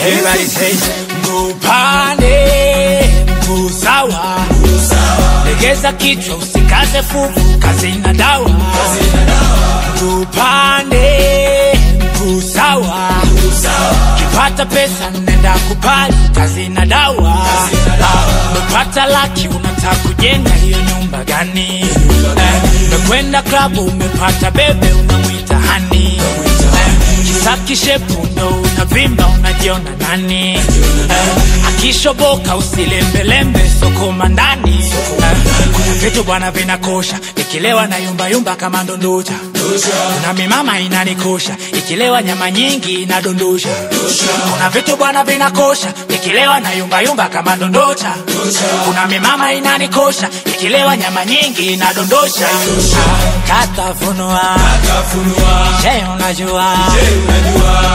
Everybody say, Mupane, Musawa, legeza kichwa usikaze fufu, kazi na dawa. Mupane, Musawa, kipata pesa nenda kupali, kazi na dawa. Umepata laki unataka kujenga hiyo nyumba gani? Umekwenda klabu umepata bebe unamuita hani. Kisaki shepu ndo unavimba unajiona nani? Akishoboka usilembelembe soko mandani. Kuna vitu bwana vinakosha, ikilewa na yumba yumba kama ndondocha. Kuna mimama inanikosha, ikilewa nyama nyingi inadondosha. Kuna vitu bwana vinakosha, ikilewa na yumba yumba kama ndondocha. Kuna mimama inanikosha, ikilewa nyama nyingi inadondosha. Kata funua, je unajua,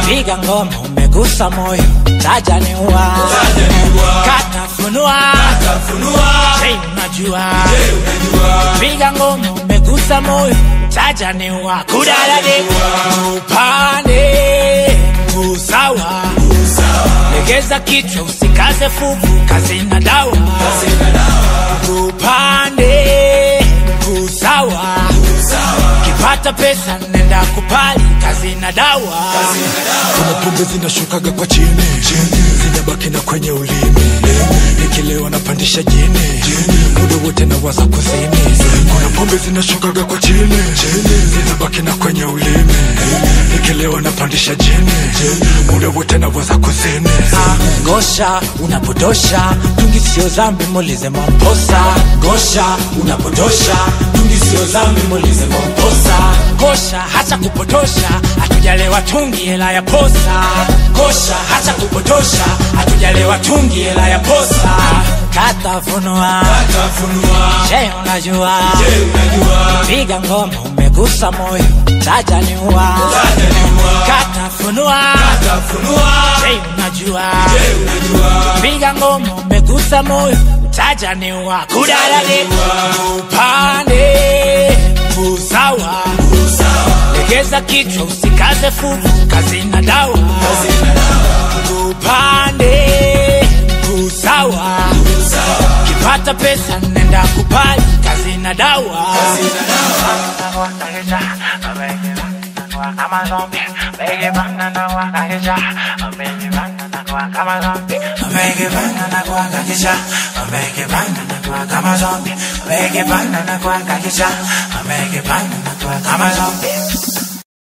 piga ngoma umegusa moyo, taja ni uwa. Kata funua, je unajua, piga ngoma umegusa moyo, taja ni uwa. Kudalade Mupane, Musawa, legeza kichwa usikaze fufu, kazi na dawa. Mupane, Musawa, kipata pesa nenda kupali, kazi na dawa. Kuna pombe zinashukaga kwa chini, zinabaki na kwenye ulimi. Nikilewa napandisha jini, muda wote nawaza kuzini. Kuna pombe zinashukaga kwa chini, zinabaki na kwenye ulimi. Nikilewa napandisha jini, muda wote nawaza kuzini. Gosha unapodosha, tungi sio zambi mulize Momposa. Gosha unapodosha, tungi sio zambi mulize Momposa. Gosha hacha kupotosha, hatujalewa tungi hela ya posa. Gosha hacha kupotosha, hatujalewa tungi hela ya posa. Kata funua, je unajua, piga ngoma umegusa moyo, taja ni uwa. Kata funua, je unajua, piga ngoma umegusa moyo, taja ni uwa. Kudalade Mupane, Musawa, legeza kichwa usikaze fufu, kazi na dawa. Mupane, Musawa, kipata pesa nenda kupali, kazi na dawa. Kama zombie.